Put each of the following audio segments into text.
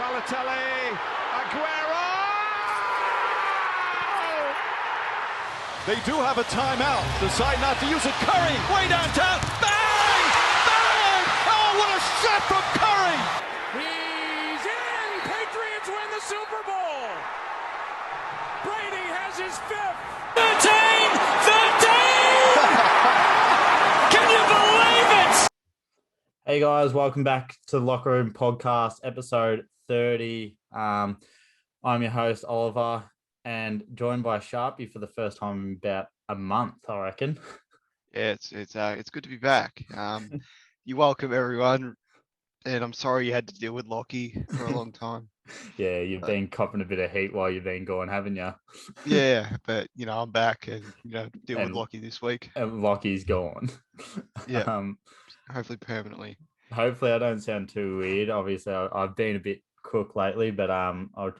Balotelli, Aguero! They do have a timeout. Decide not to use it. Curry, way downtown. Bang! Bang! Oh, what a shot from Curry! He's in! Patriots win the Super Bowl! Brady has his fifth! 13! Can you believe it? Hey guys, welcome back to the Locker Room Podcast, episode 30. I'm your host, Oliver, and joined by Sharpy for the first time in about a month, I reckon. Yeah, it's good to be back. You welcome everyone, and I'm sorry you had to deal with Lockie for a long time. Yeah, you've been copping a bit of heat while you've been gone, haven't you? Yeah, but I'm back and deal with And- Lockie this week. And Lockie's gone. Yeah. Hopefully permanently. Hopefully I don't sound too weird. Obviously, I've been a bit cooked lately, but I'll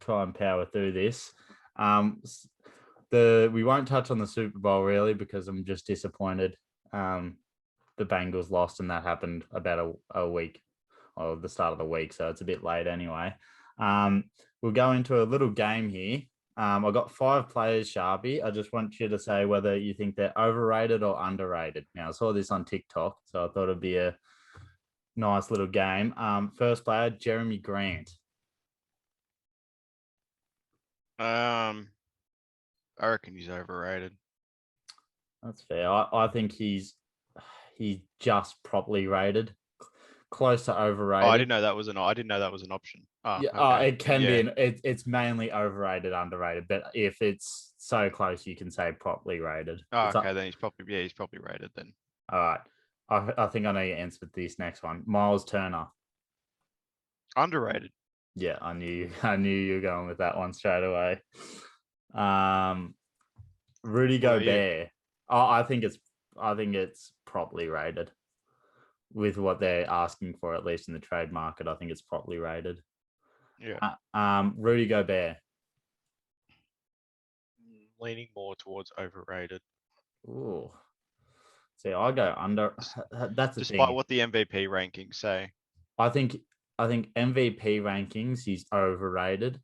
try and power through this. We won't touch on the Super Bowl really because I'm just disappointed. The Bengals lost, and that happened about a week, or the start of the week, so it's a bit late anyway. We'll go into a little game here. I've got 5 players, Sharpy. I just want you to say whether you think they're overrated or underrated. Now, I saw this on TikTok, so I thought it'd be a nice little game. First player, Jeremy Grant. I reckon he's overrated. That's fair. I think he's just properly rated, close to overrated. Oh, I didn't know that was an option. Oh, yeah, okay. It can be. It's mainly overrated, underrated. But if it's so close, you can say properly rated. Oh, okay, then he's probably rated then. All right. I think I know your answer with this next one. Miles Turner. Underrated. Yeah, I knew you were going with that one straight away. Rudy Gobert. I think it's properly rated with what they're asking for, at least in the trade market. I think it's properly rated. Yeah. Rudy Gobert. Leaning more towards overrated. Ooh. See, I go under. That's the Despite thing. what the MVP rankings say. I think MVP rankings he's overrated,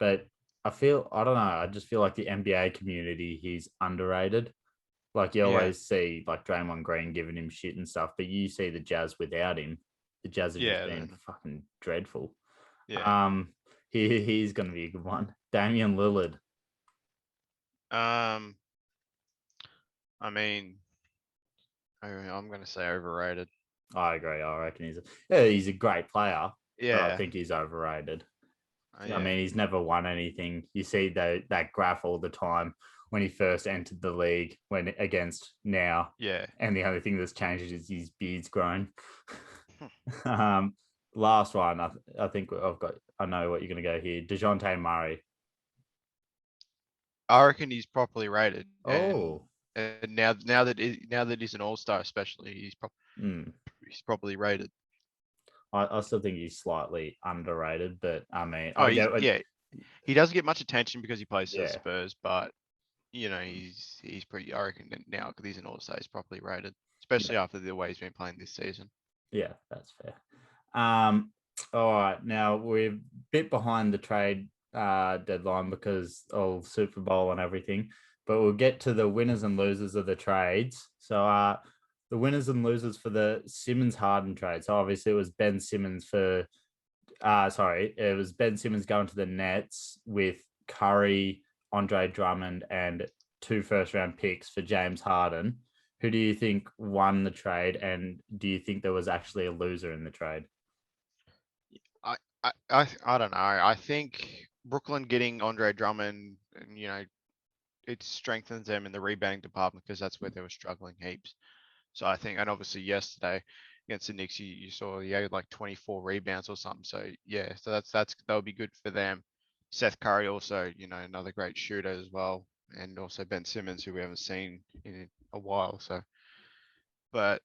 but I don't know. I just feel like the NBA community he's underrated. Like you always see like Draymond Green giving him shit and stuff, but you see the Jazz without him. The Jazz have just been fucking dreadful. Yeah. He's gonna be a good one. Damian Lillard. I mean, I'm going to say overrated. I agree. I reckon he's a great player. Yeah. But I think he's overrated. Yeah. I mean, he's never won anything. You see that graph all the time when he first entered the league, when against now. Yeah. And the only thing that's changed is his beard's grown. Last one, I think I know what you're going to go here. DeJounte Murray. I reckon he's properly rated. Oh. And now that he's an all-star, especially, he's properly rated. I still think he's slightly underrated, but I mean, he doesn't get much attention because he plays for the Yeah. Spurs, but he's pretty. I reckon that now because he's an all-star, he's properly rated, especially after the way he's been playing this season. Yeah, that's fair. All right, now we're a bit behind the trade deadline because of Super Bowl and everything, but we'll get to the winners and losers of the trades. So the winners and losers for the Simmons Harden trade. So obviously it was Ben Simmons it was Ben Simmons going to the Nets with Curry, Andre Drummond, and 2 first-round picks for James Harden. Who do you think won the trade, and do you think there was actually a loser in the trade? I don't know. I think Brooklyn getting Andre Drummond, it strengthens them in the rebounding department because that's where they were struggling heaps. So I think, and obviously yesterday against the Knicks, you saw he had like 24 rebounds or something. So yeah, so that would be good for them. Seth Curry also, another great shooter as well, and also Ben Simmons, who we haven't seen in a while. So, but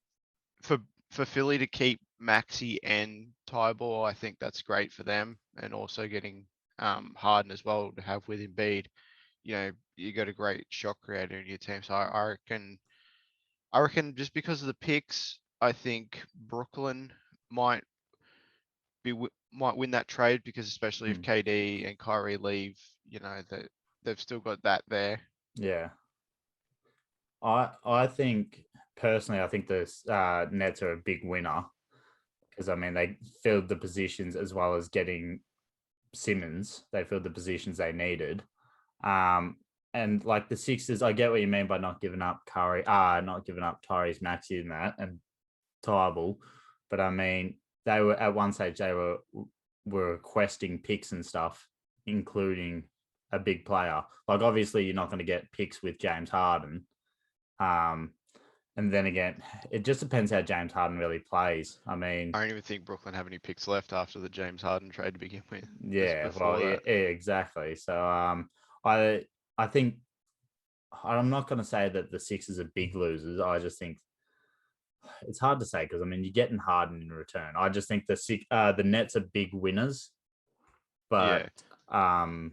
for Philly to keep Maxey and Tybal, I think that's great for them, and also getting Harden as well to have with Embiid. You got a great shot creator in your team. So I reckon just because of the picks, I think Brooklyn might might win that trade because especially if Mm. KD and Kyrie leave, that they've still got that there. Yeah. I think personally, I think the Nets are a big winner because I mean they filled the positions as well as getting Simmons. They filled the positions they needed. And like the Sixers, I get what you mean by not giving up not giving up Tyrese Maxey in that and Tybal, but I mean they were at one stage were requesting picks and stuff, including a big player. Like obviously you're not going to get picks with James Harden. And then again, it just depends how James Harden really plays. I mean, I don't even think Brooklyn have any picks left after the James Harden trade to begin with. yeah, Before well, yeah, that. exactly. So, I think I'm not going to say that the Sixers are big losers. I just think it's hard to say because I mean you're getting Harden in return. I just think the Nets are big winners, Yeah. but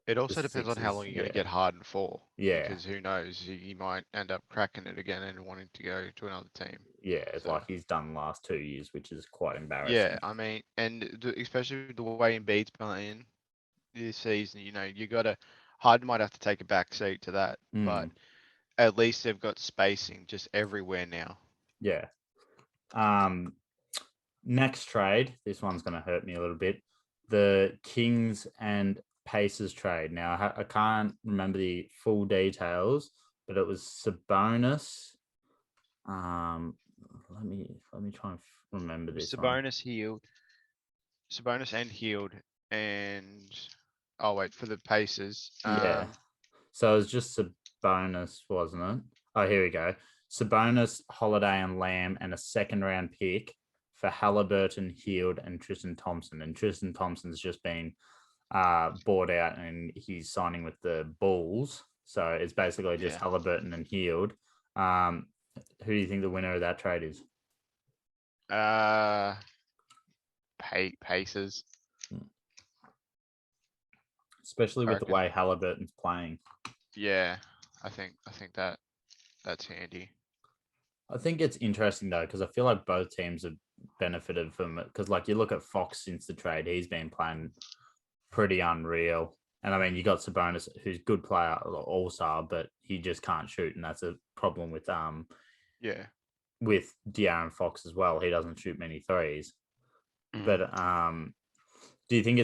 It the also depends on how Sixers, long you're going to yeah, get Harden for. yeah, Because who knows, he might end up cracking it again and wanting to go to another team. yeah. It's So like he's done the last 2 years, which is quite yeah, embarrassing. I mean, and especially with the way Embiid's playing this season, you got to Harden might have to take a back seat to that, but Mm, at least they've got spacing just everywhere now. yeah. Um, Next trade, this one's going to hurt me a little bit. The Kings and Pacers trade. Now I can't remember the full details, but it was Sabonis. Let me try and remember this one. Sabonis and healed, and oh wait for the Pacers. Yeah, so it was just Sabonis, wasn't it? Oh, here we go. Sabonis, Holiday, and Lamb, and a second round pick for Halliburton, Heald, and Tristan Thompson. And Tristan Thompson's just been bought out and he's signing with the Bulls. So it's basically just Yeah. Halliburton and Heald. Who do you think the winner of that trade is? Pacers. Especially I with the reckon. way Halliburton's playing. Yeah, I think that's handy. I think it's interesting though because I feel like both teams have benefited from it. Because like you look at Fox since the trade, he's been playing pretty unreal. And I mean, you got Sabonis, who's a good player, all star, but he just can't shoot, and that's a problem Yeah. with De'Aaron Fox as well. He doesn't shoot many threes. But do you think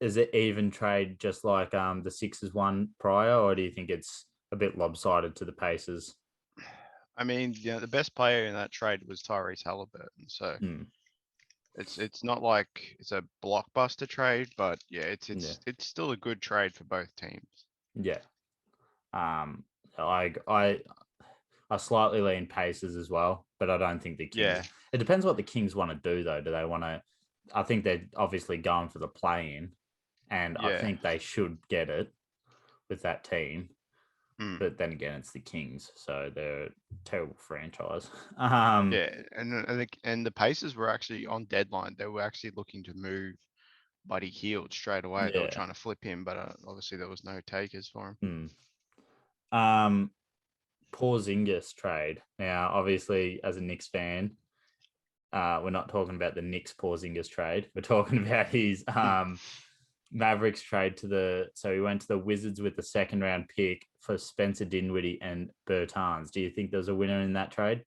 is it even trade just like the Sixers won prior, or do you think it's a bit lopsided to the Pacers? I mean, the best player in that trade was Tyrese Halliburton, so Hmm. it's not like it's a blockbuster trade, but yeah, it's Yeah, it's still a good trade for both teams. yeah. I slightly lean Pacers as well, but I don't think the Kings. Yeah, It depends what the Kings want to do, though. Do they want to? I think they're obviously going for the play-in, and I yeah, think they should get it with that team. mm, But then again, it's the Kings, so they're a terrible franchise. yeah, and the Pacers were actually on deadline. They were actually looking to move Buddy Hield straight away. They were Yeah. trying to flip him, but obviously there was no takers for him. Um, Porzingis trade. Now, obviously, as a Knicks fan, we're not talking about the Knicks Porzingis trade. We're talking about his Mavericks trade so he went to the Wizards with the second round pick for Spencer Dinwiddie and Bertans. Do you think there's a winner in that trade?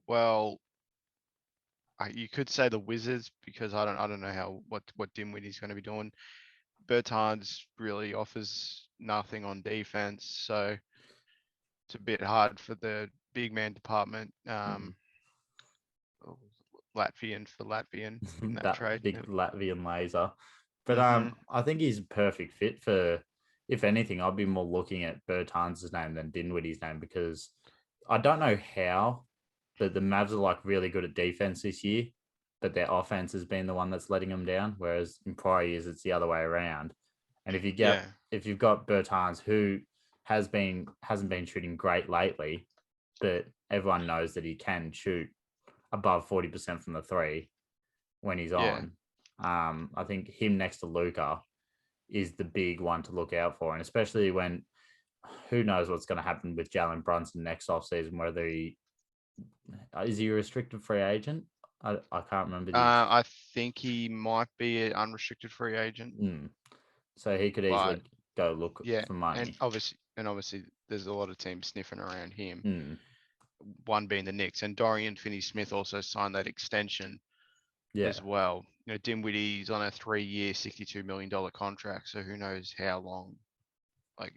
Well, you could say the Wizards because I don't know what Dinwiddie's going to be doing. Bertans really offers nothing on defense, so it's a bit hard for the big man department. Latvian for Latvian in that That trade. big Latvian laser. But Mm-hmm. I think he's a perfect fit for. If anything, I'd be more looking at Bertans' name than Dinwiddie's name because I don't know how, but the Mavs are like really good at defense this year, but their offense has been the one that's letting them down. Whereas in prior years, it's the other way around. And if Yeah, you've got Bertans, who hasn't been shooting great lately, but everyone knows that he can shoot above 40% from the three when he's yeah, on. I think him next to Luka is the big one to look out for, and especially when who knows what's going to happen with Jalen Brunson next offseason, whether he is a restricted free agent. I can't remember the. I think he might be an unrestricted free agent, So he could but easily go look yeah, for money. and obviously, there's a lot of teams sniffing around him. Mm, One being the Knicks, and Dorian Finney-Smith also signed that extension yeah, as well. Dinwiddie's on a 3-year, $62 million contract, so who knows how long? Like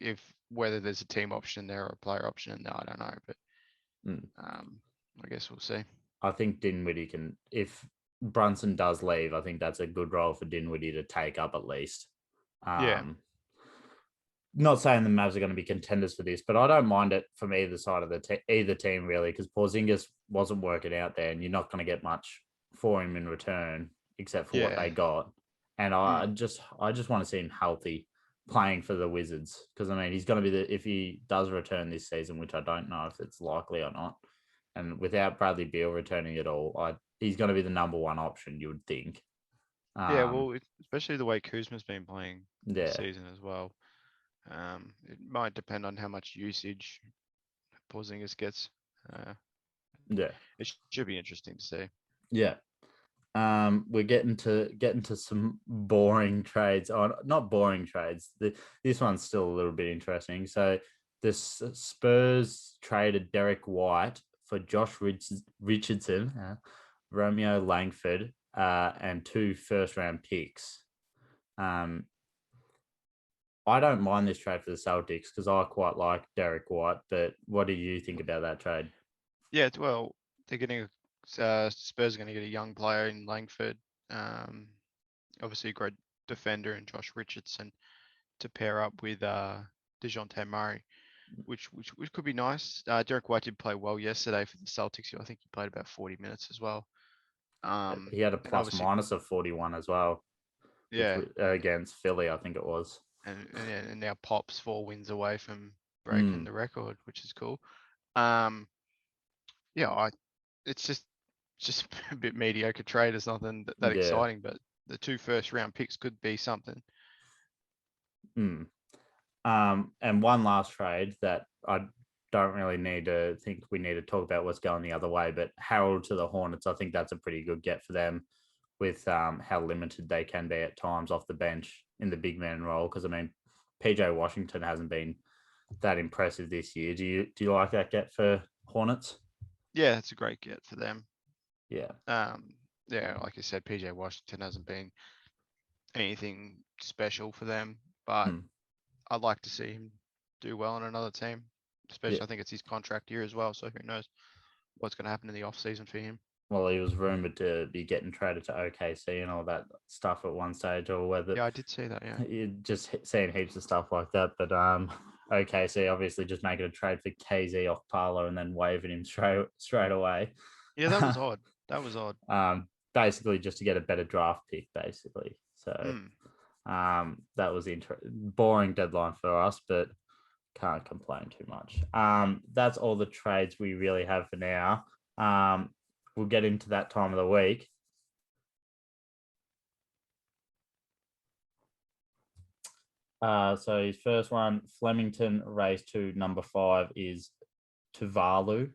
whether there's a team option there or a player option, no, I don't know, but mm. I guess we'll see. I think Dinwiddie can. If Brunson does leave, I think that's a good role for Dinwiddie to take up at least. Yeah. Not saying the Mavs are going to be contenders for this, but I don't mind it from either side of either team really, because Porzingis wasn't working out there, and you're not going to get much for him in return except for what Yeah. they got. And I just want to see him healthy playing for the Wizards, because I mean he's going to be if he does return this season, which I don't know if it's likely or not, and without Bradley Beal returning at all, he's going to be the number one option, you would think. Yeah, well, especially the way Kuzma's been playing this Yeah. season as well. It might depend on how much usage Porzingis gets. Yeah. It should be interesting to see. Yeah. We're getting to some boring trades. Not boring trades. This one's still a little bit interesting. So the Spurs traded Derek White for Josh Richardson, Romeo Langford, and 2 first-round picks. I don't mind this trade for the Celtics because I quite like Derek White, but what do you think about that trade? Yeah, well, they're getting Spurs are going to get a young player in Langford. Obviously a great defender in Josh Richardson to pair up with DeJounte Murray, which could be nice. Derek White did play well yesterday for the Celtics. I think he played about 40 minutes as well. He had a plus minus of 41 as well. Yeah, against Philly, I think it was. And now Pop's 4 wins away from breaking the record, which is cool. It's just a bit mediocre trade. It's nothing that exciting, but the 2 first-round picks could be something. And one last trade that I don't really think we need to talk about what's going the other way, but Harold to the Hornets, I think that's a pretty good get for them with how limited they can be at times off the bench in the big man role. Because I mean, PJ Washington hasn't been that impressive this year. Do you like that get for Hornets? Yeah, it's a great get for them. Yeah. Like I said, PJ Washington hasn't been anything special for them, but I'd like to see him do well on another team. Especially, I think it's his contract year as well, so who knows what's going to happen in the off season for him. Well, he was rumored to be getting traded to OKC and all that stuff at one stage, or whether I did see that. Yeah, you're just seeing heaps of stuff like that. But OKC obviously just making a trade for KZ Okpala and then waiving him straight away. Yeah, that was odd. That was odd. Basically just to get a better draft pick, basically. So that was boring deadline for us, but can't complain too much. That's all the trades we really have for now. We'll get into that time of the week. So his first one, Flemington race to number 5 is Tuvalu.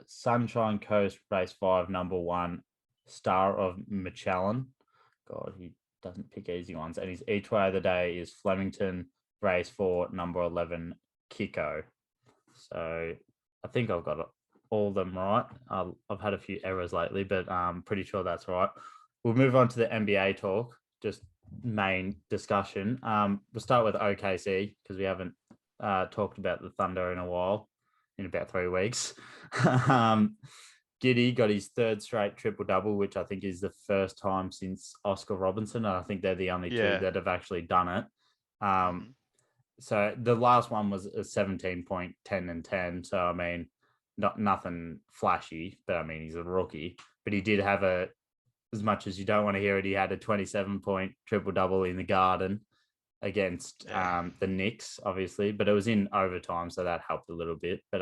Sunshine Coast race 5, number 1, Star of Magellan. God, he doesn't pick easy ones. And his each way of the day is Flemington race 4, number 11, Kiko. So I think I've got all of them right. I've had a few errors lately, but I'm pretty sure that's right. We'll move on to the NBA talk, just main discussion. We'll start with OKC because we haven't talked about the Thunder in a while, in about 3 weeks. Giddey got his 3rd straight triple-double, which I think is the first time since Oscar Robertson. And I think they're the only 2 that have actually done it. So the last one was a 17-point 10 and 10. So, I mean, nothing flashy, but I mean, he's a rookie. But he did have as much as you don't want to hear it, he had a 27-point triple-double in the Garden against the Knicks, obviously. But it was in overtime, so that helped a little bit. But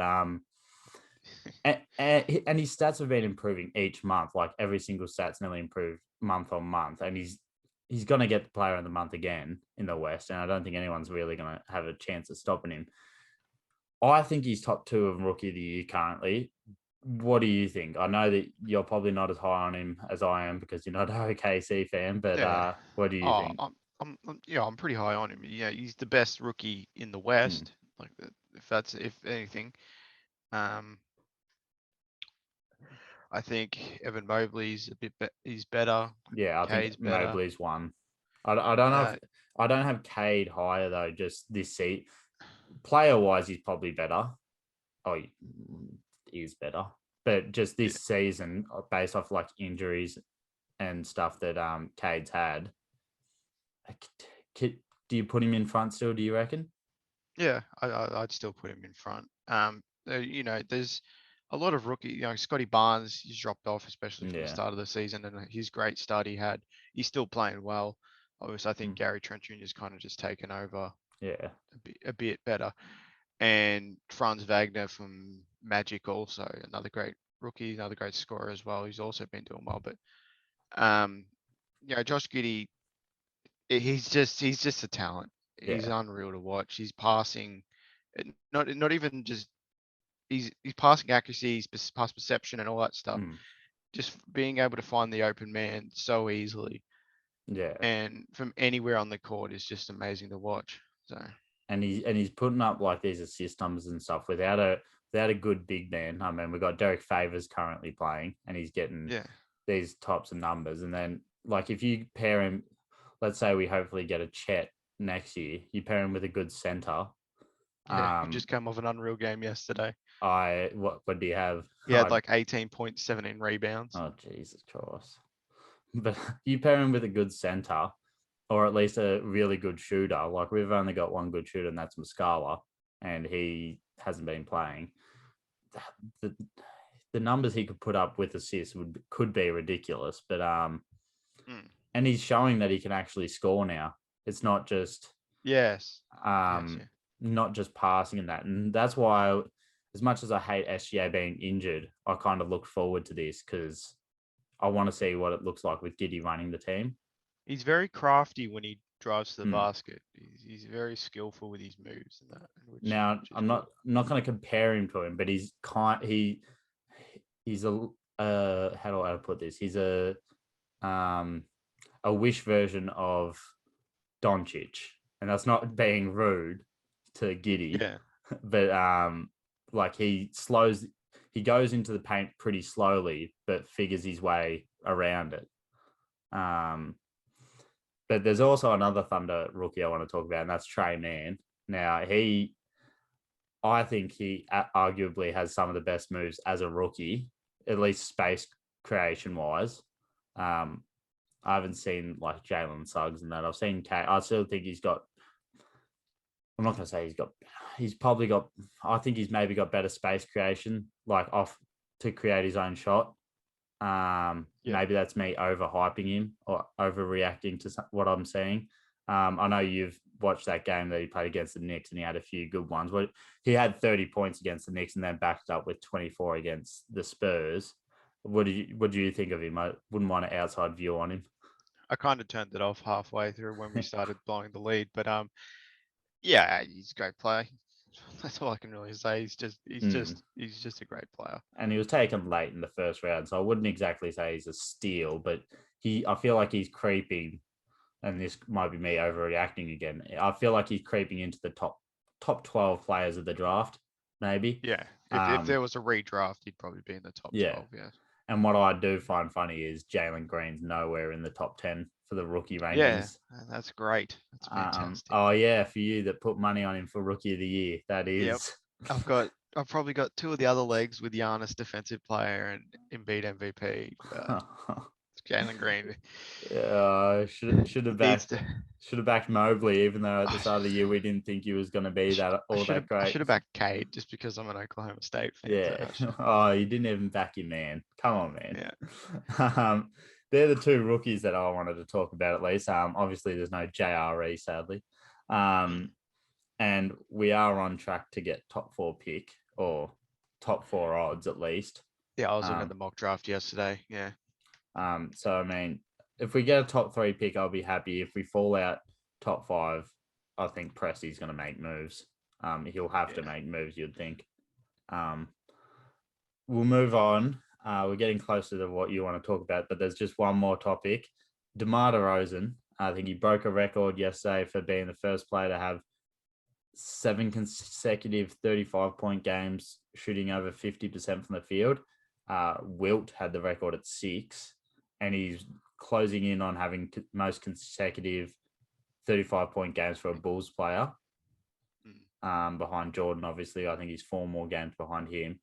and his stats have been improving each month. Like every single stat's nearly improved month on month. And he's going to get the player of the month again in the West. And I don't think anyone's really going to have a chance of stopping him. I think he's top 2 of Rookie of the Year currently. what do you think? I know that you're probably not as high on him as I am because you're not an OKC fan, but Yeah. what do you Oh, think? I'm pretty high on him. Yeah, he's the best rookie in the Mm. West. Like, if anything. Um, I think Evan Mobley's he's better. Yeah, I think Cade's better. Mobley's one. I don't know if Uh, I don't have Cade higher though. Just this seat, player wise, he's probably better. Oh, he is better, but just yeah, this season, based off like injuries and stuff that Cade's had, do you put him in front still? Do you reckon? yeah, I'd still put him in front. There's a lot of rookie. Scotty Barnes, he's dropped off, especially from the Yeah. start of the season, and his great start he had, he's still playing well. Obviously, I think Mm. Gary Trent Jr.'s kind of just taken over Yeah. a bit better. And Franz Wagner from Magic, also another great rookie, another great scorer as well. He's also been doing well. But Josh Giddey, he's just a talent. He's Yeah. unreal to watch. He's passing, not even just he's passing accuracy, he's pass perception and all that stuff. Mm. Just being able to find the open man so easily Yeah. and from anywhere on the court is just amazing to watch. So And he's putting up like these assist numbers and stuff without a good big man. I mean, we've got Derek Favors currently playing, and he's getting yeah, these types of numbers. And then, like, if you pair him, let's say we hopefully get a Chet next year, you pair him with a good center. yeah, he just came off an unreal game yesterday. What do you have? He had like 18 points, 17 rebounds. Oh, Jesus Christ! But you pair him with a good center, or at least a really good shooter. Like, we've only got one good shooter, and that's Muscala, and he hasn't been playing. The, the numbers he could put up with assists could be ridiculous, but and he's showing that he can actually score now. It's not just Yes. um Yeah. not just passing and that. And that's why, as much as I hate SGA being injured, I kind of look forward to this because I want to see what it looks like with Giddey running the team. He's very crafty when he drives to the Hmm. basket. He's very skillful with his moves and that, Now, which is I'm good. not going to compare him to him, but he's a how do I put this? He's a wish version of Doncic, and that's not being rude to Giddey, Yeah. but like he goes into the paint pretty slowly, but figures his way around it. But there's also another Thunder rookie I want to talk about, and that's Tre Mann. Now, I think he arguably has some of the best moves as a rookie, at least space creation wise. I haven't seen like Jalen Suggs and that. I've seen Kate. I still think he's got. I'm not going to say he's got. He's probably got. I think he's maybe got better space creation, like off to create his own shot. Maybe that's me overhyping him or overreacting to what I'm seeing. I know you've watched that game that he played against the Knicks, and he had a few good ones. He had 30 points against the Knicks, and then backed up with 24 against the Spurs. What do you think of him? I wouldn't want an outside view on him. I kind of turned it off halfway through when we started blowing the lead, but yeah, he's a great player. That's all I can really say. He's just a great player. And he was taken late in the first round, so I wouldn't exactly say he's a steal, but I feel like he's creeping, and this might be me overreacting again. I feel like he's creeping into the top 12 players of the draft, maybe. Yeah. If there was a redraft, he'd probably be in the top 12. Yeah. And what I do find funny is Jalen Green's nowhere in the top 10 for the rookie Yeah, rankings. that's great. That's fantastic. Oh yeah, for you that put money on him for rookie of the year, that Yep. is. I've probably got two of the other legs with Giannis defensive player and Embiid MVP. Jalen Green Should have needs backed Mobley, even though at the start of the year we didn't think he was going to be that I great. should have backed Cade just because I'm an Oklahoma State fan. Yeah. So Oh, you didn't even back your man. Come on, man. yeah. They're the two rookies that I wanted to talk about at least. Obviously there's no JRE, sadly. And we are on track to get top 4 pick or top 4 odds at least. Yeah, I was looking at the mock draft yesterday. Yeah. So I mean, if we get a top 3 pick, I'll be happy. If we fall out top 5, I think Presti's going to make moves. He'll have to make moves, you'd think. we'll move on. We're getting closer to what you want to talk about, but there's just one more topic. DeMar DeRozan, I think he broke a record yesterday for being the first player to have 7 consecutive 35-point games, shooting over 50% from the field. Wilt had the record at 6, and he's closing in on having most consecutive 35-point games for a Bulls player. Behind Jordan, obviously. I think he's 4 more games behind him.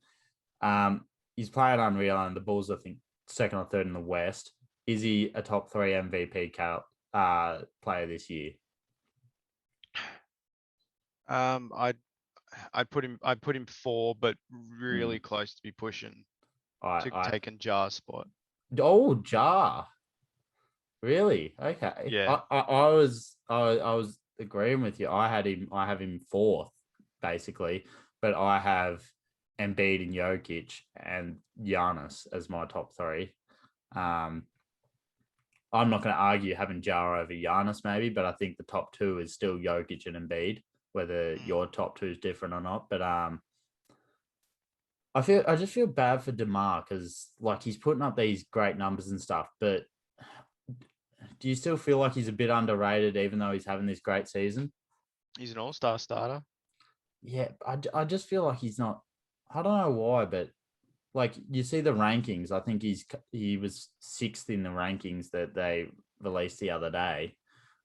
He's playing unreal, and the Bulls, I think, second or third in the West. Is he a top 3 MVP player this year? I'd put him 4, but really close to be pushing taking Jar's spot. Oh, Jar. Really? Okay. Yeah. I was agreeing with you. I have him 4th, basically, but I have Embiid and Jokic and Giannis as my top 3. I'm not going to argue having Jar over Giannis, maybe, but I think the top 2 is still Jokic and Embiid, whether your top 2 is different or not. But I just feel bad for DeMar because like he's putting up these great numbers and stuff, but do you still feel like he's a bit underrated even though he's having this great season? He's an all-star starter. Yeah, I just feel like he's not. I don't know why, but like you see the rankings. I think he was 6th in the rankings that they released the other day.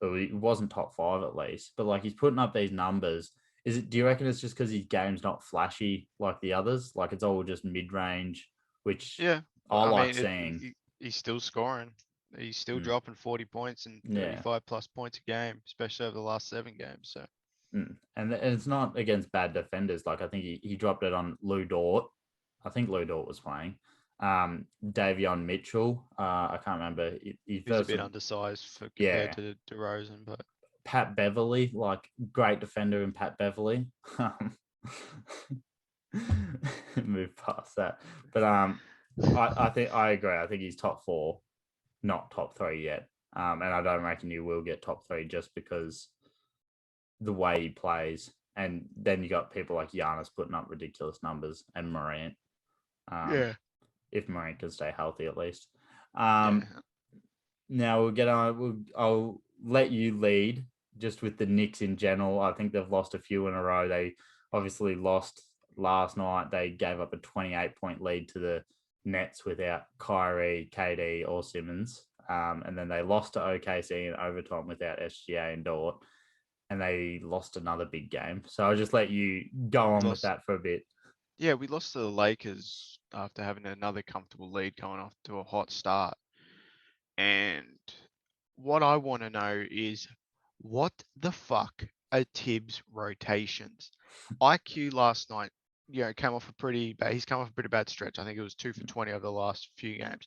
But he wasn't top 5 at least. But like he's putting up these numbers. Do you reckon it's just because his game's not flashy like the others? Like it's all just mid-range, which I like seeing. He's still scoring. He's still dropping 40 points and 35 plus points a game, especially over the last 7 games. So, and it's not against bad defenders. Like I think he dropped it on Lou Dort. I think Lou Dort was playing. Davion Mitchell. I can't remember. He's a bit undersized compared to DeRozan, but Pat Beverly, like great defender in Pat Beverly. Move past that, but I think I agree. I think he's top 4, not top 3 yet. And I don't reckon you will get top 3 just because the way he plays. And then you got people like Giannis putting up ridiculous numbers and Morant. If Morant can stay healthy at least. Now we'll get on. I'll let you lead just with the Knicks in general. I think they've lost a few in a row. They obviously lost last night. They gave up a 28-point lead to the Nets without Kyrie, KD, or Simmons. And then they lost to OKC in overtime without SGA and Dort. And they lost another big game. So I'll just let you go on with that for a bit. Yeah, we lost to the Lakers after having another comfortable lead going off to a hot start. And what I want to know is what the fuck are Tibbs' rotations? IQ last night, came off a pretty bad. He's come off a pretty bad stretch. I think it was 2 for 20 over the last few games.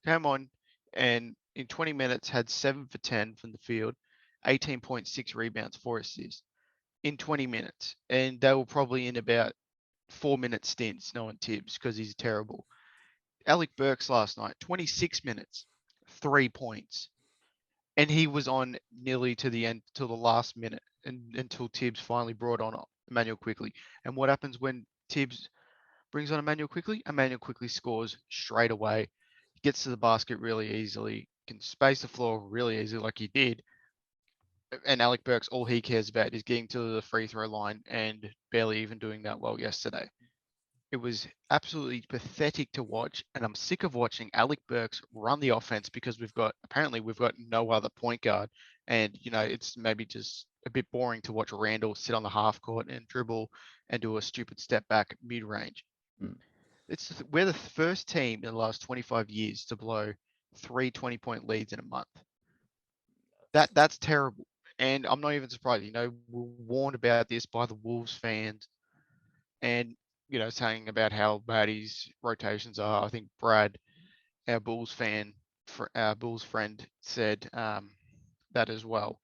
Came on and in 20 minutes had 7 for 10 from the field, 18.6 rebounds, 4 assists in 20 minutes. And they were probably in about 4-minute stints, knowing Tibbs, because he's terrible. Alec Burks last night, 26 minutes, 3 points. And he was on nearly to the end, till the last minute, until Tibbs finally brought on Emmanuel Quickley. And what happens when Tibbs brings on Emmanuel Quickley? Emmanuel Quickley scores straight away, gets to the basket really easily, can space the floor really easily like he did. And Alec Burks, all he cares about is getting to the free throw line and barely even doing that well yesterday. It was absolutely pathetic to watch, and I'm sick of watching Alec Burks run the offense because we've got no other point guard, and it's maybe just a bit boring to watch Randall sit on the half court and dribble and do a stupid step back mid range. We're the first team in the last 25 years to blow 3 20-point leads in a month. That's terrible. And I'm not even surprised. We're warned about this by the Wolves fans, and saying about how bad his rotations are. I think Brad, our Bulls friend, said that as well.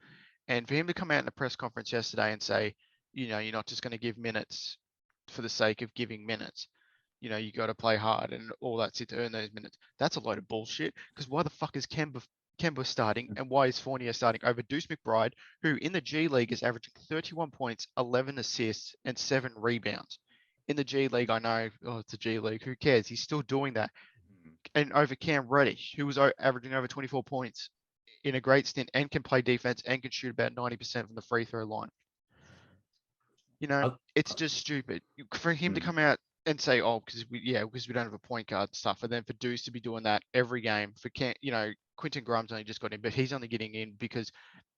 And for him to come out in the press conference yesterday and say, you're not just going to give minutes for the sake of giving minutes. You got to play hard and all that shit to earn those minutes. That's a load of bullshit. Because why the fuck is Kemba starting, and why is Fournier starting over Deuce McBride, who in the G League is averaging 31 points, 11 assists, and 7 rebounds? in the G League. I know, oh, it's a G League. Who cares? He's still doing that. And over Cam Reddish, who was averaging over 24 points in a great stint and can play defense and can shoot about 90% from the free throw line. I- It's just stupid for him to Mm. come out and say, "Oh, because we don't have a point guard and stuff," and then for Deuce to be doing that every game. For Quentin Grimes only just got in, but he's only getting in because,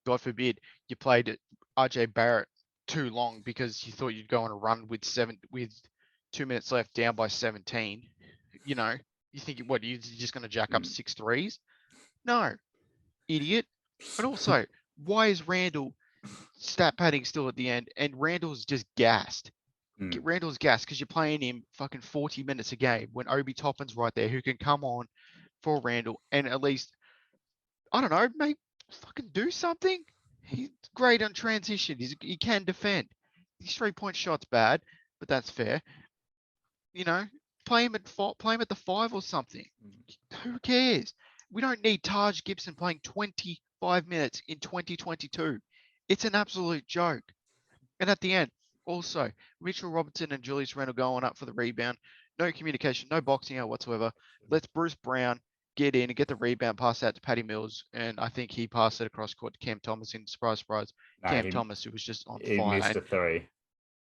God forbid, you played RJ Barrett too long because you thought you'd go on a run with 2 minutes left, down by 17. You think what you're just going to jack up 6 threes? No, idiot. And also, why is Randall stat padding still at the end, and Randall's just gassed? Randall's gassed because you're playing him fucking 40 minutes a game when Obi Toppin's right there who can come on for Randall and at least, I don't know, maybe fucking do something. He's great on transition. He can defend. His 3-point shot's bad, but that's fair. Play him at the 5 or something. Who cares? We don't need Taj Gibson playing 25 minutes in 2022. It's an absolute joke. And at the end, also, Mitchell Robertson and Julius Randle going up for the rebound. No communication, no boxing out whatsoever. Let's Bruce Brown get in and get the rebound, pass out to Patty Mills, and I think he passed it across court to Cam Thomas. And surprise, Cam Thomas, who was just on He fire. missed a three.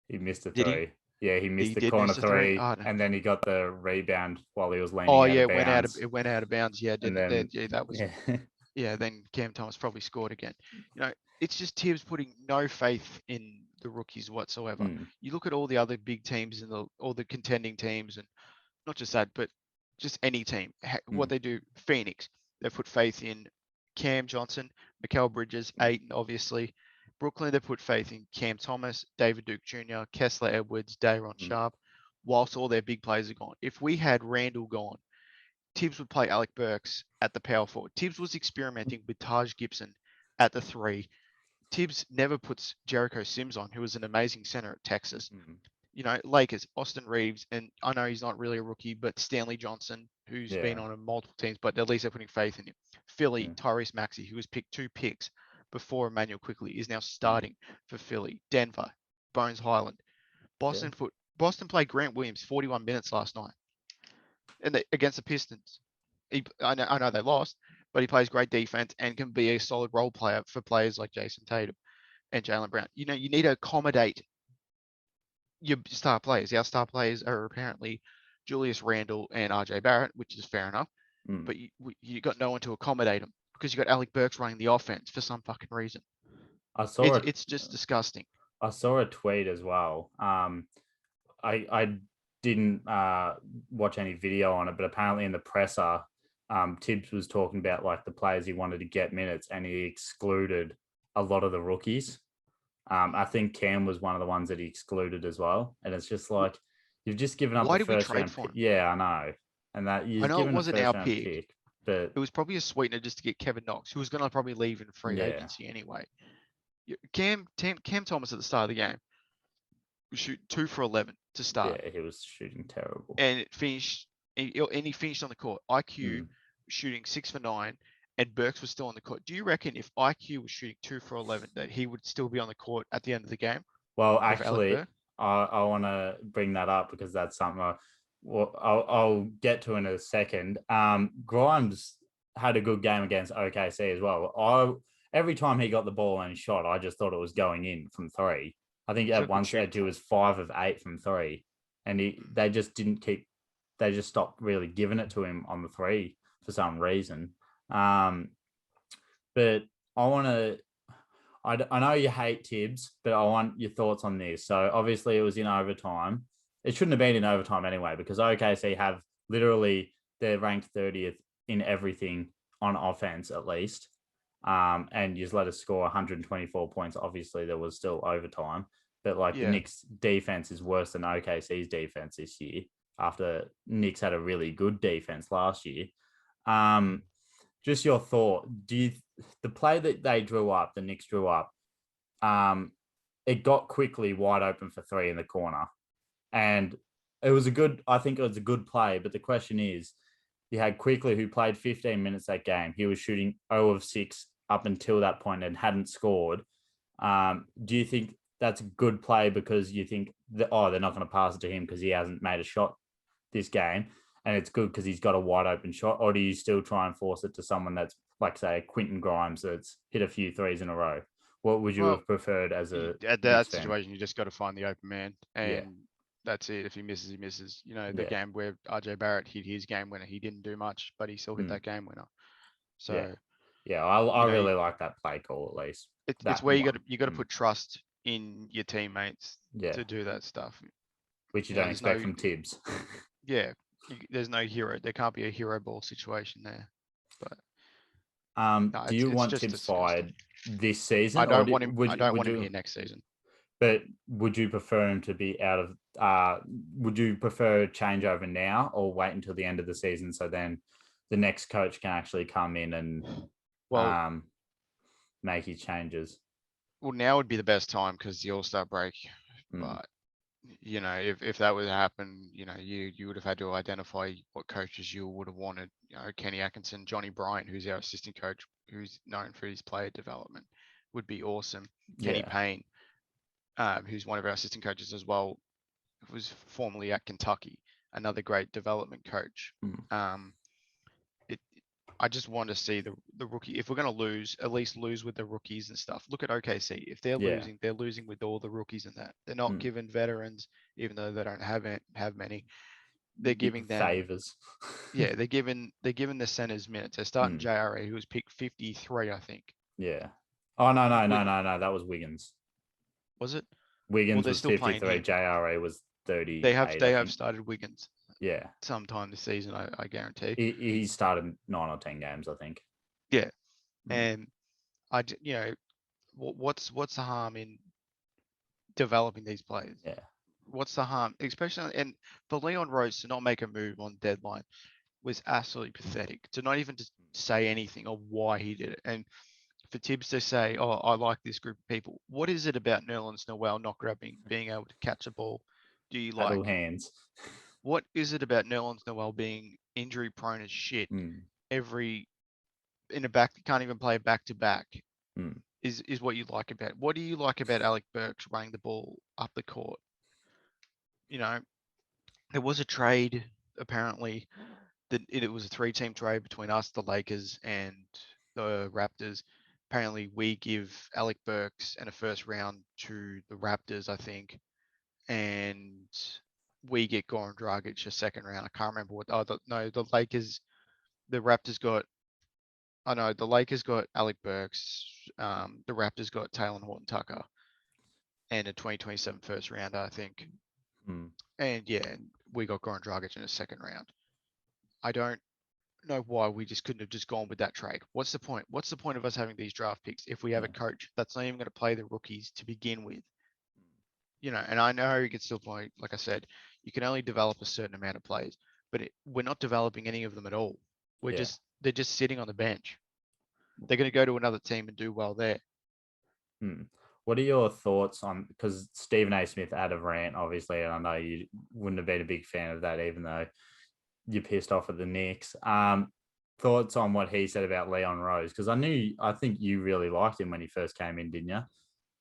He missed a Did he? three. Yeah, he missed the did corner miss a three? three, Oh, no. and then he got the rebound while he was leaning Oh out yeah, of bounds. it went out of bounds. Yeah, And didn't then, it? Yeah, that was. yeah. Yeah, then Cam Thomas probably scored again. It's just Tibbs putting no faith in the rookies whatsoever. You look at all the other big teams and all the contending teams, and not just that, but just any team. What they do, Phoenix, they put faith in Cam Johnson, Mikal Bridges, Ayton, obviously. Brooklyn, they put faith in Cam Thomas, David Duke Jr., Kessler Edwards, Day'Ron Sharp, whilst all their big players are gone. If we had Randall gone, Tibbs would play Alec Burks at the power forward. Tibbs was experimenting with Taj Gibson at the 3. Tibbs never puts Jericho Sims on, who was an amazing center at Texas. Lakers, Austin Reeves, and I know he's not really a rookie, but Stanley Johnson, who's been on multiple teams, but at least they're putting faith in him. Philly, Tyrese Maxey, who was picked 2 picks before Emmanuel Quickly, is now starting for Philly. Denver, Bones Highland. Boston played Grant Williams 41 minutes last night, and against the Pistons. I know they lost, but he plays great defense and can be a solid role player for players like Jason Tatum and Jaylen Brown. You need to accommodate your star players. Our star players are apparently Julius Randle and RJ Barrett, which is fair enough. But you got no one to accommodate them because you got Alec Burks running the offense for some fucking reason. It's just disgusting. I saw a tweet as well. I didn't watch any video on it, but apparently in the presser, Tibbs was talking about like the players he wanted to get minutes, and he excluded a lot of the rookies. I think Cam was one of the ones that he excluded as well, and it's just like you've just given up Why the did we first trade round for him? Yeah, I know, and that I know it wasn't our pick, but it was probably a sweetener just to get Kevin Knox, who was going to probably leave in free agency anyway. Cam Thomas at the start of the game was shooting 2 for 11 to start. Yeah, he was shooting terrible, and he finished on the court. IQ shooting 6 for 9, and Burks was still on the court. Do you reckon if IQ was shooting 2 for 11, that he would still be on the court at the end of the game? Well, actually, I want to bring that up because that's something I'll get to in a second. Grimes had a good game against OKC as well. Every time he got the ball and shot, I just thought it was going in from 3. I think at one stage he was 5 of 8 from 3, and they just stopped really giving it to him on the 3 for some reason. But I know you hate Tibbs, but I want your thoughts on this. So obviously it was in overtime. It shouldn't have been in overtime anyway, because OKC have they're ranked 30th in everything on offense at least. And you just let us score 124 points. Obviously there was still overtime, but the Knicks defense is worse than OKC's defense this year after Knicks had a really good defense last year. Just your thought, the play that the Knicks drew up, it got quickly wide open for 3 in the corner. And I think it was a good play, but the question is, you had Quickly, who played 15 minutes that game. He was shooting 0 of 6 up until that point and hadn't scored. Do you think that's a good play because you think they're not going to pass it to him because he hasn't made a shot this game, and it's good because he's got a wide open shot? Or do you still try and force it to someone that's like, say, Quentin Grimes that's hit a few threes in a row? What would you Well, have preferred as a at Knicks that fan? situation, you just got to find the open man, Yeah. and that's it. If he misses, he misses. The Yeah. game where RJ Barrett hit his game winner, he didn't do much, but he still hit that game winner. So Yeah, I you know, really like that play call at least. it's That where one. you got to put trust in your teammates Yeah, to do that stuff. which you don't There's expect no, from Tibbs. yeah, there's no hero. There can't be a hero ball situation there. But no, Do you it's want just Tibbs disgusting. fired this season, I or don't want him. I don't want him you? here next season. But would you prefer him to be out of? Would you prefer a changeover now, or wait until the end of the season so then the next coach can actually come in and Well, make his changes? well, now would be the best time because the All-Star break. But if that would happen, you would have had to identify what coaches you would have wanted. Kenny Atkinson, Johnny Bryant, who's our assistant coach, who's known for his player development, would be awesome. Kenny Yeah. Payne, who's one of our assistant coaches as well, was formerly at Kentucky, another great development coach. I just want to see the rookie. If we're going to lose, at least lose with the rookies and stuff. Look at OKC. If they're losing, they're losing with all the rookies and that. They're not given veterans, even though they don't have many. They're giving them favors. Yeah, they're giving the centers minutes. They're starting JRE, who was picked 53, I think. Yeah. Oh no, that was Wiggins. Was it? Wiggins they're was still playing 53. him. JRE was 30. They have started Wiggins. Yeah. Sometime this season, I guarantee. He started 9 or 10 games, I think. Yeah, and what's the harm in developing these players? Yeah. What's the harm, especially and for Leon Rose to not make a move on deadline was absolutely pathetic. To not even just say anything of why he did it, and for Tibbs to say, "Oh, I like this group of people." What is it about Nerlens Noel not grabbing, being able to catch a ball? Do you Paddle like? hands. What is it about Nerlens Noel being injury prone as shit? Every in a back can't even play back to back. Is what you like about. What do you like about Alec Burks running the ball up the court? There was a trade apparently that it was a 3-team trade between us, the Lakers, and the Raptors. Apparently, we give Alec Burks and a first round to the Raptors, I think, and we get Goran Dragic a second round. I can't remember what. The Lakers, the Raptors got. I know the Lakers got Alec Burks. The Raptors got Taylor Horton Tucker, and a 2027 first rounder, I think. And yeah, we got Goran Dragic in a second round. I don't know why we just couldn't have just gone with that trade. What's the point? What's the point of us having these draft picks if we have a coach that's not even going to play the rookies to begin with? And I know you can still play, like I said, you can only develop a certain amount of players, but we're not developing any of them at all. They're just sitting on the bench. They're going to go to another team and do well there. What are your thoughts on, because Stephen A. Smith had a rant, obviously, and I know you wouldn't have been a big fan of that, even though you're pissed off at the Knicks. Thoughts on what he said about Leon Rose? Because I think you really liked him when he first came in, didn't you?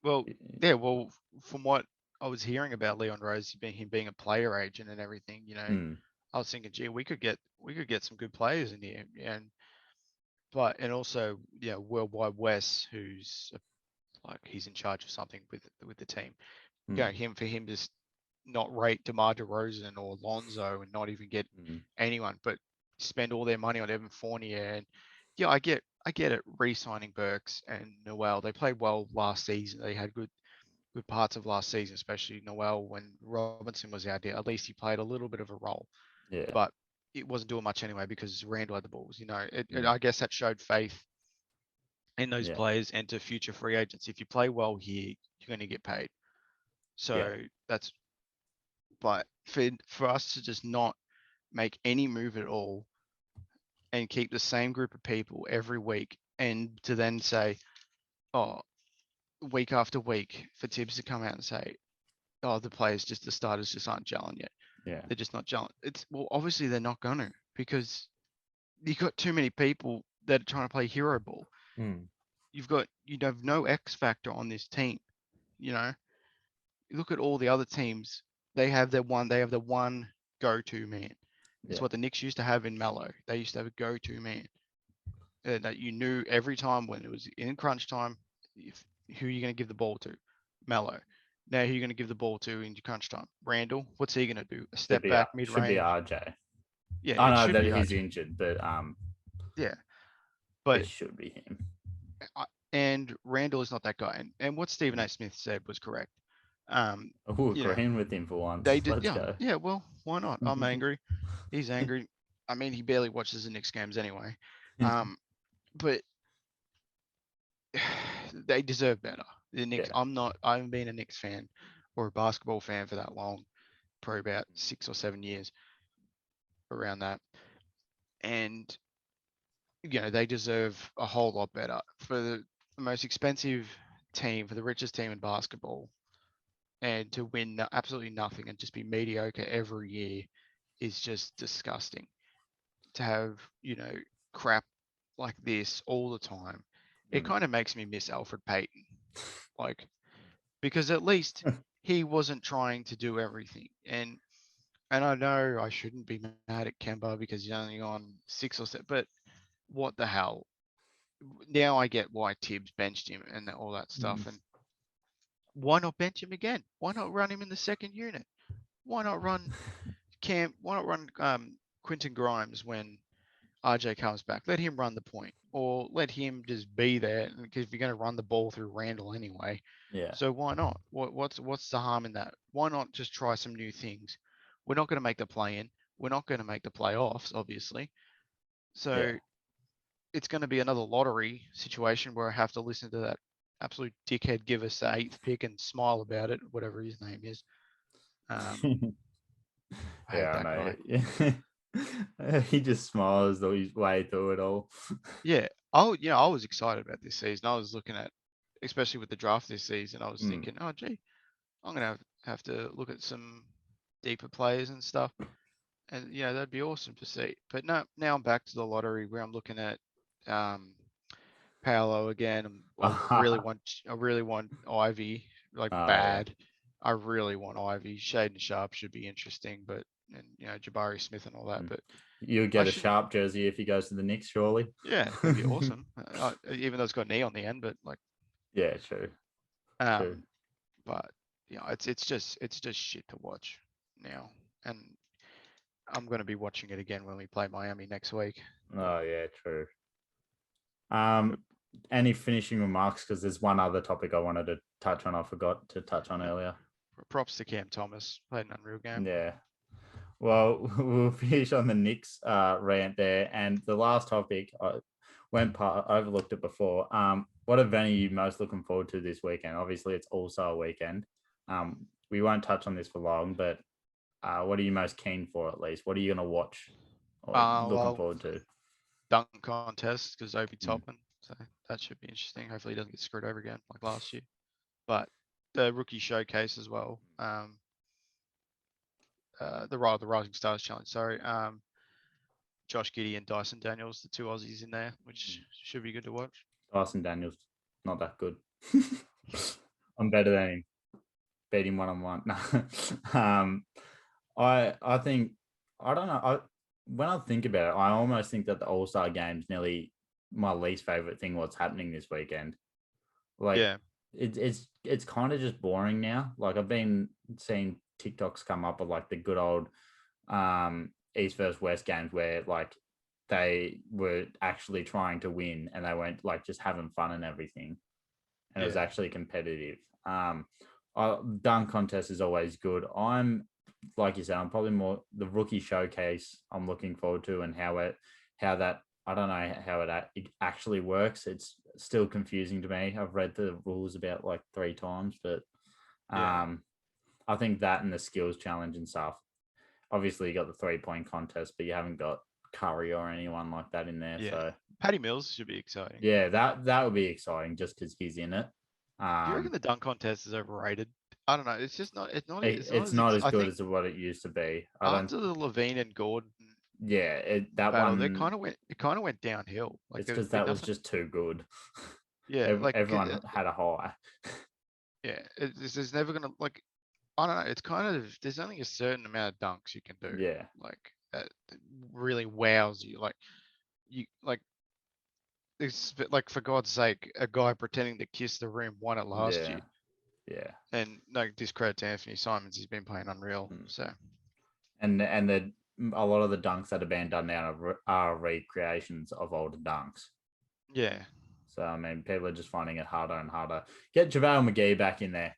Well, yeah. Well, from what I was hearing about Leon Rose, him being a player agent and everything, I was thinking, gee, we could get some good players in here, and also, Worldwide Wes, who's like he's in charge of something with the team. For him just not rate DeMar DeRozan or Lonzo and not even get anyone, but spend all their money on Evan Fournier. And yeah, I get it. Re-signing Burks and Noel, they played well last season. They had good parts of last season, especially Noel when Robinson was out there. At least he played a little bit of a role. Yeah. But it wasn't doing much anyway because Randall had the balls. I guess that showed faith in those players and to future free agents. If you play well here, you're going to get paid. So that's. But for us to just not make any move at all and keep the same group of people every week and to then say, oh, week after week for Tibbs to come out and say, oh, the starters just aren't gelling yet. Yeah. They're just not gelling. Obviously they're not going to, because you've got too many people that are trying to play hero ball. You have no X factor on this team, You look at all the other teams, they have the one go-to man. It's Yeah. what the Knicks used to have in Melo. They used to have a go-to man that you knew every time when it was in crunch time, who you're going to give the ball to. Melo. Now who you're going to give the ball to in crunch time? Randall. What's he going to do? A Should step be back, should be mid-range. RJ. Yeah, I it know should that be he's RJ. injured, but Yeah, it but should be him. and Randall is not that guy. And what Stephen A. Smith said was correct. Um, Oh, you know, agreeing with him for once. they did. Let's go. Yeah. Well, why not? I'm angry. He's angry. I mean, he barely watches the Knicks games anyway. But they deserve better. The Knicks. Yeah. I haven't been a Knicks fan or a basketball fan for that long, probably about 6 or 7 years, around that. And they deserve a whole lot better. For the most expensive team, for the richest team in basketball, and to win absolutely nothing and just be mediocre every year is just disgusting. To have, crap like this all the time, it kind of makes me miss Alfred Payton. Like, because at least he wasn't trying to do everything. And I know I shouldn't be mad at Kemba because he's only on 6 or 7, but what the hell? Now I get why Tibbs benched him and all that stuff. And why not bench him again? Why not run him in the second unit? Why not run Why not run Quentin Grimes when RJ comes back? Let him run the point, or let him just be there. Because if you're going to run the ball through Randall anyway, Yeah. so why not? What's the harm in that? Why not just try some new things? We're not going to make the play-in. We're not going to make the playoffs, obviously. So it's going to be another lottery situation where I have to listen to that absolute dickhead give us the 8th pick and smile about it, whatever his name is. I hate that guy. He just smiles though he's way through it all. Yeah. I was excited about this season. I was looking at, especially with the draft this season, I was thinking, oh, gee, I'm going to have to look at some deeper players and stuff. And, that'd be awesome to see. But no, now I'm back to the lottery where I'm looking at Paolo again. I really want Ivy, bad. Yeah. I really want Ivy. Shaden Sharp should be interesting, and Jabari Smith and all that. But you'll get a Sharp jersey if he goes to the Knicks, surely. Yeah, that'd be awesome. Even though it's got an E on the end, but yeah, true. True. But it's just shit to watch now, and I'm going to be watching it again when we play Miami next week. Oh yeah, true. Any finishing remarks? Because there's one other topic I wanted to touch on. I forgot to touch on earlier. Props to Cam Thomas. Played an unreal game. Yeah. Well, we'll finish on the Knicks rant there. And the last topic, I overlooked it before. What event are you most looking forward to this weekend? Obviously, it's All-Star weekend. We won't touch on this for long, but what are you most keen for, at least? What are you going to watch or looking forward to? Dunk contest, because Obi Toppin. So that should be interesting. Hopefully he doesn't get screwed over again like last year. But the rookie showcase as well. The Rising Stars Challenge, sorry. Josh Giddey and Dyson Daniels, the 2 Aussies in there, which should be good to watch. Dyson Daniels, not that good. I'm better than him. Beat him one-on-one. I think, I don't know. When I think about it, I almost think that the All-Star game's nearly my least favorite thing what's happening this weekend. It's kind of just boring now. I've been seeing TikToks come up of the good old East versus West games where they were actually trying to win and they weren't just having fun and everything. And it was actually competitive. Dunk contest is always good. I'm, like you said, I'm probably more the rookie showcase I'm looking forward to, and how that, I don't know how it actually works. It's still confusing to me. I've read the rules about 3 times, but I think that and the skills challenge and stuff. Obviously, you got the 3-point contest, but you haven't got Curry or anyone like that in there. Yeah. So Patty Mills should be exciting. Yeah, that would be exciting just because he's in it. Do you reckon the dunk contest is overrated? I don't know. It's just not. It's not as good as what it used to be. After the Levine and Gordon. Yeah, that battle, one. It kind of went downhill. It's because that was just too good. Yeah, everyone had a high. Yeah, there's never gonna I don't know. It's kind of there's only a certain amount of dunks you can do. Yeah. Like that really wows you. Like it's like for God's sake, a guy pretending to kiss the rim won it last Yeah. year. Yeah. And no discredit to Anthony Simons, he's been playing unreal. So And a lot of the dunks that have been done now are recreations of older dunks. yeah. So I mean, people are just finding it harder and harder. Get JaVale McGee back in there.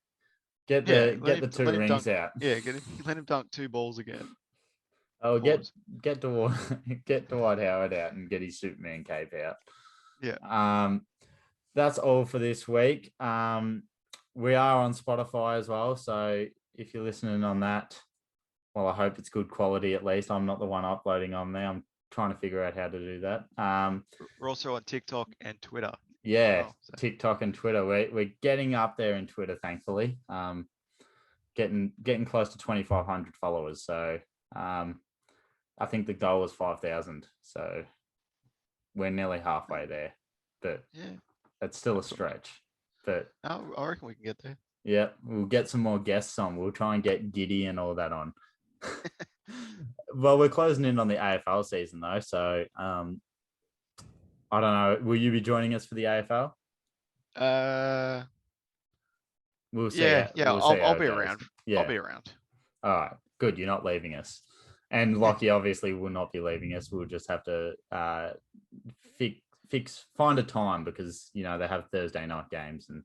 Get Yeah, the two rings dunk, out. Yeah, let him dunk 2 balls again. Oh, Pause. get Dwight get Dwight Howard out and get his Superman cape out. Yeah. That's all for this week. We are on Spotify as well, so if you're listening on that, well, I hope it's good quality at least. I'm not the one uploading on there. I'm trying to figure out how to do that. We're also on TikTok and Twitter. Yeah, well, so. TikTok and Twitter. We're getting up there in Twitter, thankfully. Getting close to 2,500 followers. So I think the goal was 5,000. So we're nearly halfway there. But Yeah, it's still a stretch. But I reckon we can get there. yeah, we'll get some more guests on. We'll try and get Giddey and all that on. Well, we're closing in on the AFL season though, so I don't know. Will you be joining us for the AFL? We'll see. Yeah, We'll see I'll how be it goes. around. Yeah. I'll be around. All right. Good. You're not leaving us. And Lockie obviously will not be leaving us. We'll just have to find a time because they have Thursday night games and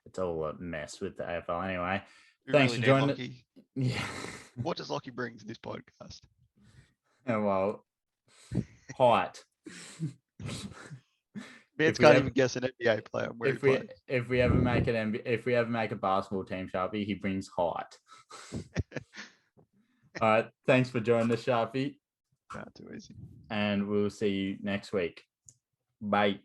it's all a mess with the AFL anyway. Thanks for joining. Lockie. Yeah. What does Lockie bring to this podcast? Oh, well, height. Man's can't even guess an NBA player. If we ever make a basketball team, Sharpy, he brings height. All right. Thanks for joining us, Sharpy. Not too easy. And we'll see you next week. Bye.